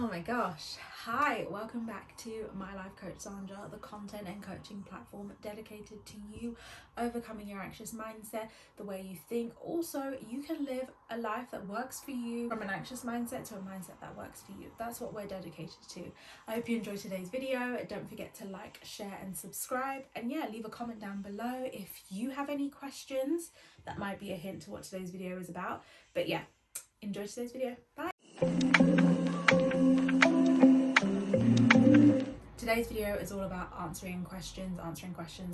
Oh my gosh. Hi, welcome back to My Life Coach Sandra, the content and coaching platform dedicated to you overcoming your anxious mindset, the way you think. Also, you can live a life that works for you, from an anxious mindset to a mindset that works for you. That's what we're dedicated to. I hope you enjoyed today's video. Don't forget to like, share and subscribe. And yeah, leave a comment down below if you have any questions. That might be a hint to what today's video is about. But yeah, enjoy today's video. Bye. Today's video is all about answering questions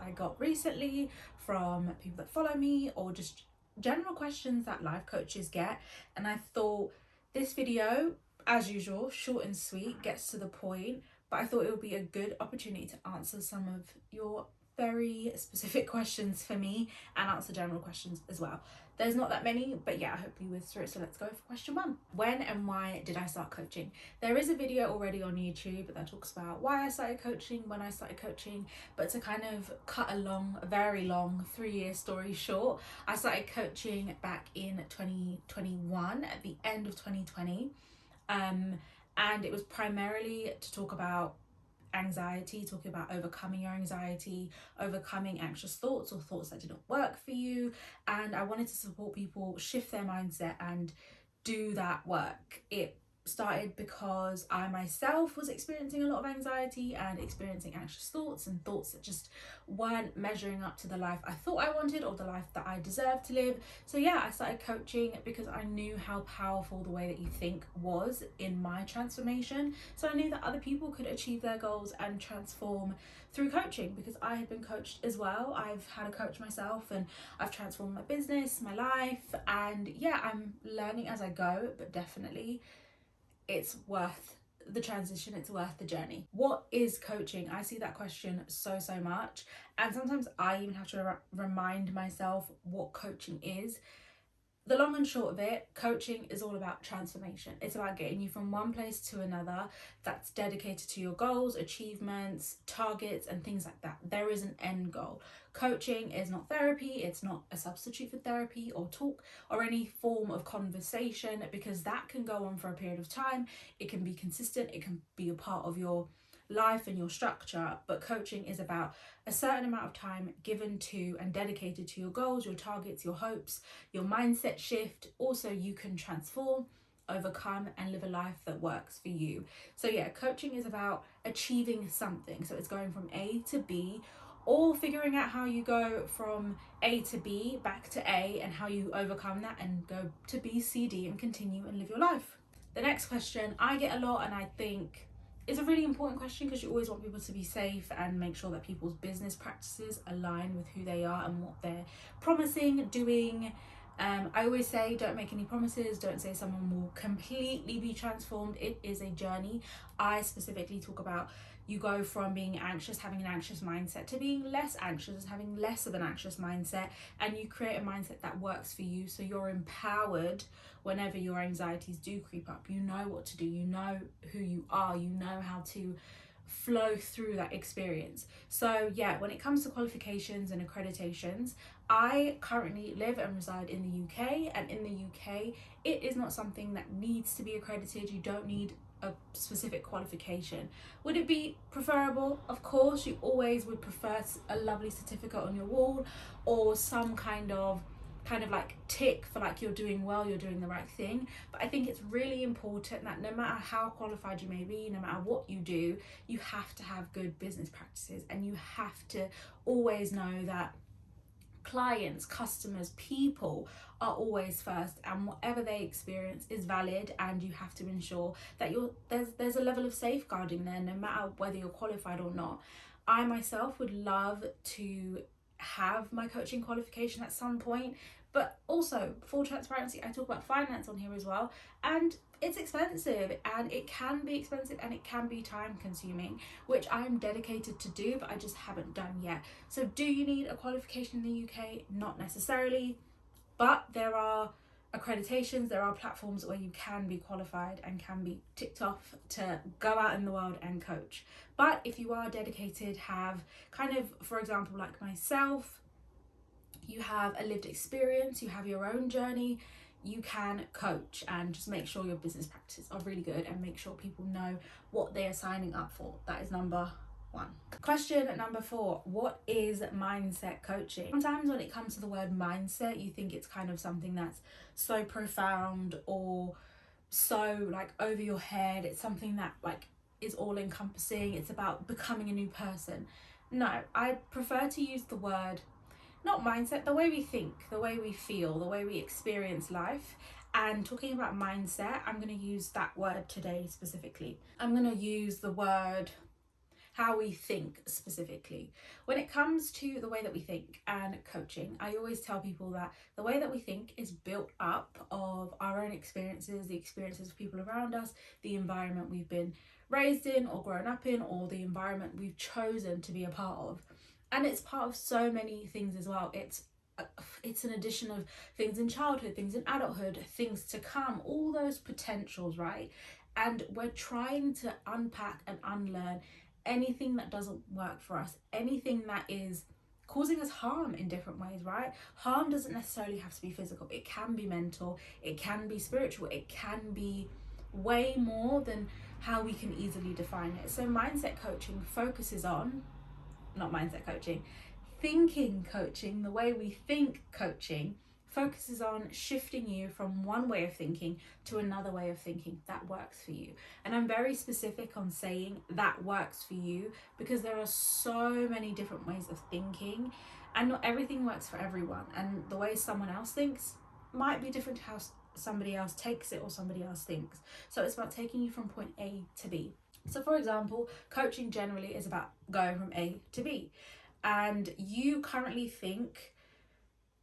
I got recently from people that follow me, or just general questions that life coaches get. And I thought this video, as usual, short and sweet, gets to the point, but I thought it would be a good opportunity to answer some of your very specific questions for me and answer general questions as well. There's not that many, but yeah, I hope you whiz through it. So let's go for question one. When and why did I start coaching? There is a video already on YouTube that talks about why I started coaching, when I started coaching, but to kind of cut a very long 3-year story short, I started coaching back in 2021, at the end of 2020. And it was primarily to talk about anxiety, talking about overcoming your anxiety, overcoming anxious thoughts or thoughts that didn't work for you. And I wanted to support people shift their mindset and do that work. It started because I myself was experiencing a lot of anxiety and experiencing anxious thoughts and thoughts that just weren't measuring up to the life I thought I wanted or the life that I deserved to live. So yeah, I started coaching because I knew how powerful the way that you think was in my transformation. So I knew that other people could achieve their goals and transform through coaching, because I had been coached as well. I've had a coach myself and I've transformed my business, my life, and yeah, I'm learning as I go, but definitely it's worth the transition, it's worth the journey. What is coaching? I see that question so much, and sometimes I even have to remind myself what coaching is. The long and short of it, coaching is all about transformation. It's about getting you from one place to another that's dedicated to your goals, achievements, targets, and things like that. There is an end goal. Coaching is not therapy. It's not a substitute for therapy or talk or any form of conversation, because that can go on for a period of time. It can be consistent. It can be a part of your life and your structure, but coaching is about a certain amount of time given to and dedicated to your goals, your targets, your hopes, your mindset shift. Also, you can transform, overcome, and live a life that works for you. So yeah, coaching is about achieving something. So it's going from A to B, or figuring out how you go from A to B back to A, and how you overcome that and go to B, C, D, and continue and live your life. The next question I get a lot, and I think it's a really important question, because you always want people to be safe and make sure that people's business practices align with who they are and what they're promising, doing. I always say, don't make any promises. Don't say someone will completely be transformed. It is a journey. I specifically talk about you go from being anxious, having an anxious mindset, to being less anxious, having less of an anxious mindset, and you create a mindset that works for you, so you're empowered whenever your anxieties do creep up. You know what to do, you know who you are, you know how to flow through that experience. So yeah, when it comes to qualifications and accreditations, I currently live and reside in the UK, and in the UK it is not something that needs to be accredited. You don't need a specific qualification. Would it be preferable? Of course, you always would prefer a lovely certificate on your wall, or some kind of like tick for like you're doing well, you're doing the right thing. But I think it's really important that no matter how qualified you may be, no matter what you do, you have to have good business practices, and you have to always know that clients, customers, people are always first, and whatever they experience is valid, and you have to ensure that there's a level of safeguarding there, no matter whether you're qualified or not. I myself would love to have my coaching qualification at some point, but also, full transparency, I talk about finance on here as well, and it's expensive, and it can be expensive, and it can be time consuming, which I'm dedicated to do, but I just haven't done yet. So do you need a qualification in the UK? Not necessarily, but there are accreditations, there are platforms where you can be qualified and can be ticked off to go out in the world and coach. But if you are dedicated, have kind of, for example, like myself, you have a lived experience, you have your own journey, you can coach and just make sure your business practices are really good and make sure people know what they are signing up for. That is number one. Question number 4, what is mindset coaching? Sometimes when it comes to the word mindset, you think it's kind of something that's so profound or so like over your head. It's something that like is all encompassing. It's about becoming a new person. No, I prefer to use the word, not mindset, the way we think, the way we feel, the way we experience life. And talking about mindset, I'm going to use that word today specifically. I'm going to use the word how we think specifically. When it comes to the way that we think and coaching, I always tell people that the way that we think is built up of our own experiences, the experiences of people around us, the environment we've been raised in or grown up in, or the environment we've chosen to be a part of. And it's part of so many things as well. It's an addition of things in childhood, things in adulthood, things to come, all those potentials, right? And we're trying to unpack and unlearn anything that doesn't work for us, anything that is causing us harm in different ways, right? Harm doesn't necessarily have to be physical. It can be mental, it can be spiritual, it can be way more than how we can easily define it. So mindset coaching focuses on, not mindset coaching, thinking coaching, the way we think coaching focuses on shifting you from one way of thinking to another way of thinking that works for you. And I'm very specific on saying that works for you because there are so many different ways of thinking and not everything works for everyone. And the way someone else thinks might be different to how somebody else takes it or somebody else thinks. So it's about taking you from point A to B. So for example, coaching generally is about going from A to B. And you currently think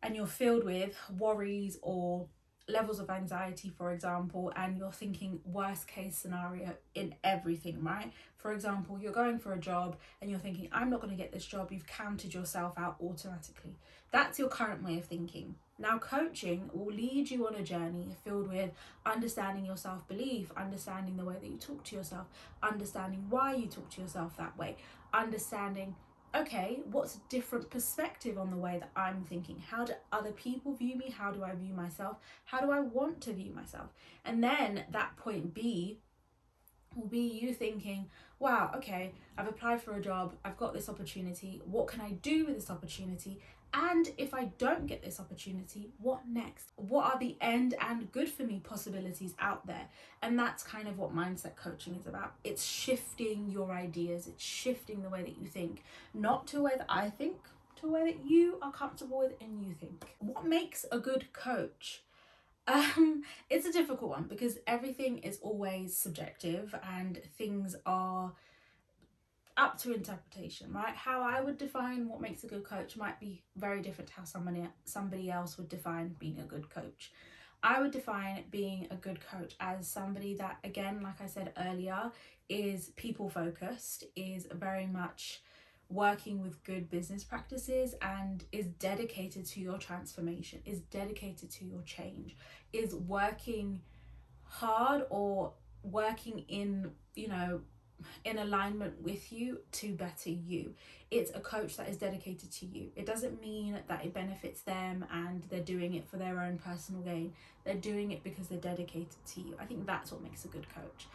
and you're filled with worries or levels of anxiety, for example, and you're thinking worst case scenario in everything, right? For example, you're going for a job and you're thinking, I'm not going to get this job. You've counted yourself out automatically. That's your current way of thinking. Now, coaching will lead you on a journey filled with understanding your self-belief, understanding the way that you talk to yourself, understanding why you talk to yourself that way, understanding, okay, what's a different perspective on the way that I'm thinking? How do other people view me? How do I view myself? How do I want to view myself? And then that point B will be you thinking, wow, okay, I've applied for a job, I've got this opportunity, what can I do with this opportunity? And if I don't get this opportunity, what next? What are the end and good for me possibilities out there? And that's kind of what mindset coaching is about. It's shifting your ideas, it's shifting the way that you think, not to a way that I think, to a way that you are comfortable with and you think. What makes a good coach? It's a difficult one because everything is always subjective and things are up to interpretation, right? How I would define what makes a good coach might be very different to how somebody else would define being a good coach. I would define being a good coach as somebody that, again, like I said earlier, is people focused, is very much working with good business practices and is dedicated to your transformation, is dedicated to your change, is working hard or working in, in alignment with you to better you. It's a coach that is dedicated to you. It doesn't mean that it benefits them and they're doing it for their own personal gain. They're doing it because they're dedicated to you. I think that's what makes a good coach.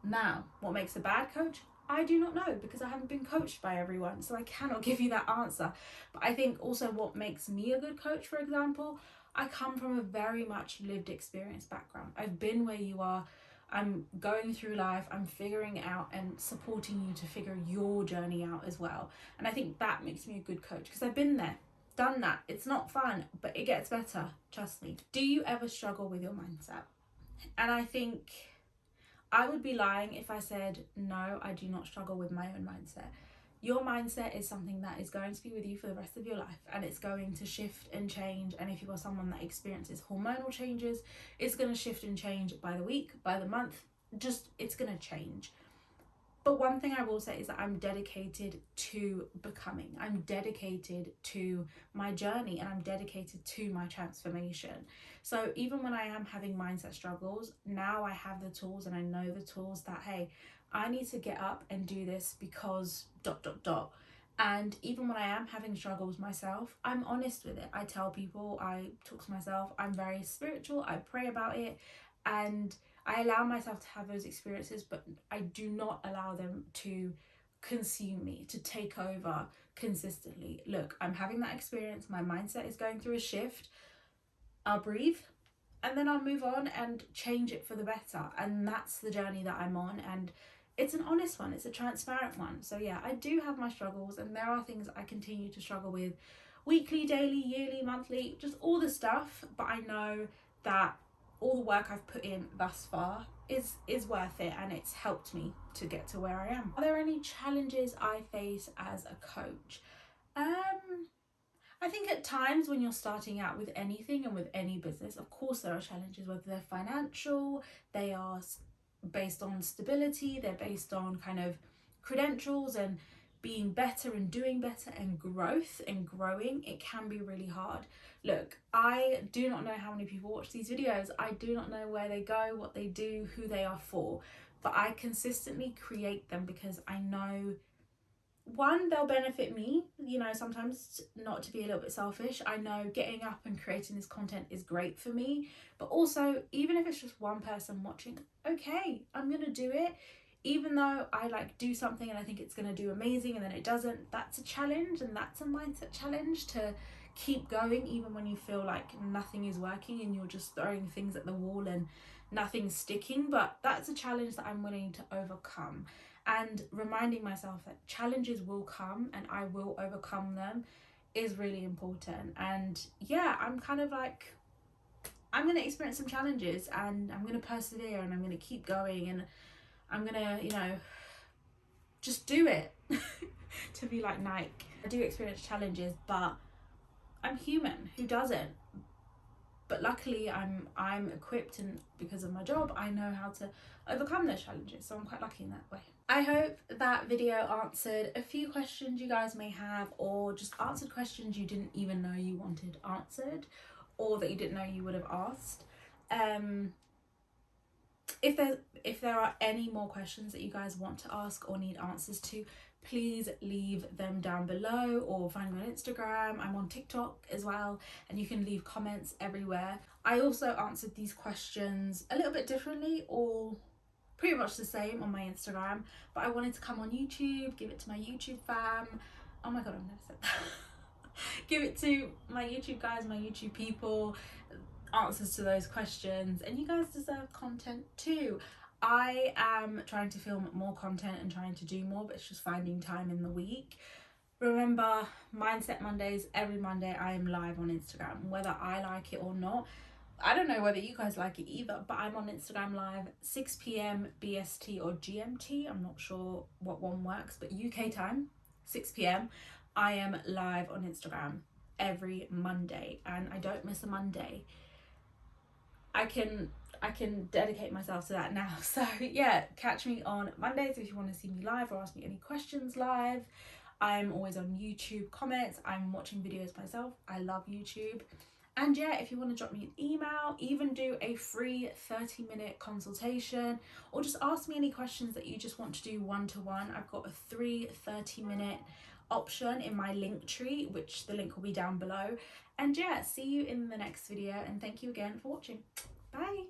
Now, what makes a bad coach? I do not know because I haven't been coached by everyone, so I cannot give you that answer. But I think also what makes me a good coach, for example, I come from a very much lived experience background. I've been where you are. I'm going through life, I'm figuring it out and supporting you to figure your journey out as well. And I think that makes me a good coach because I've been there, done that. It's not fun, but it gets better, trust me. Do you ever struggle with your mindset? And I think I would be lying if I said, no, I do not struggle with my own mindset. Your mindset is something that is going to be with you for the rest of your life and it's going to shift and change. And if you are someone that experiences hormonal changes, it's going to shift and change by the week, by the month, it's going to change. But one thing I will say is that I'm dedicated to becoming. I'm dedicated to my journey and I'm dedicated to my transformation. So even when I am having mindset struggles, now I have the tools and I know the tools that, hey, I need to get up and do this because ... And even when I am having struggles myself, I'm honest with it. I tell people, I talk to myself, I'm very spiritual, I pray about it, and I allow myself to have those experiences, but I do not allow them to consume me, to take over consistently. Look, I'm having that experience, my mindset is going through a shift. I'll breathe, and then I'll move on and change it for the better. And that's the journey that I'm on. And it's an honest one, it's a transparent one. So yeah, I do have my struggles, and there are things I continue to struggle with weekly, daily, yearly, monthly, just all the stuff. But I know that all the work I've put in thus far is worth it, and it's helped me to get to where I am. Are there any challenges I face as a coach? I think at times when you're starting out with anything and with any business, of course there are challenges, whether they're financial, they are based on stability, they're based on kind of credentials and being better and doing better and growth and growing. It can be really hard. Look, I do not know how many people watch these videos. I do not know where they go, what they do, who they are for, but I consistently create them because I know, one, they'll benefit me, you know, sometimes, not to be a little bit selfish. I know getting up and creating this content is great for me, but also, even if it's just one person watching, okay, I'm gonna do it. Even though I like do something and I think it's gonna do amazing and then it doesn't, that's a challenge, and that's a mindset challenge to keep going even when you feel like nothing is working and you're just throwing things at the wall and nothing's sticking. But that's a challenge that I'm willing to overcome, and reminding myself that challenges will come and I will overcome them is really important. And yeah, I'm kind of like, I'm going to experience some challenges and I'm going to persevere and I'm going to keep going and I'm going to, you know, just do it. To be like Nike. I do experience challenges, but I'm human. Who doesn't? But luckily I'm equipped, and because of my job I know how to overcome those challenges, so I'm quite lucky in that way. I hope that video answered a few questions you guys may have, or just answered questions you didn't even know you wanted answered, or that you didn't know you would have asked. If there are any more questions that you guys want to ask or need answers to, please leave them down below, or find me on Instagram. I'm on TikTok as well, and you can leave comments everywhere. I also answered these questions a little bit differently, or pretty much the same, on my Instagram, but I wanted to come on YouTube, give it to my YouTube fam. Oh my god, I've never said that. Give it to my YouTube guys, my YouTube people, answers to those questions, and you guys deserve content too. I am trying to film more content and trying to do more, but it's just finding time in the week. Remember, Mindset Mondays, every Monday I am live on Instagram, whether I like it or not. I don't know whether you guys like it either, but I'm on Instagram live 6 p.m. BST or GMT. I'm not sure what one works, but UK time, 6 p.m. I am live on Instagram every Monday, and I don't miss a Monday. I can dedicate myself to that now. So yeah, catch me on Mondays if you want to see me live or ask me any questions live. I'm always on YouTube comments. I'm watching videos myself. I love YouTube. And yeah, if you want to drop me an email, even do a free 30-minute consultation, or just ask me any questions that you just want to do one-to-one, I've got a free 30-minute option in my link tree, which the link will be down below. And yeah, see you in the next video, and thank you again for watching. Bye.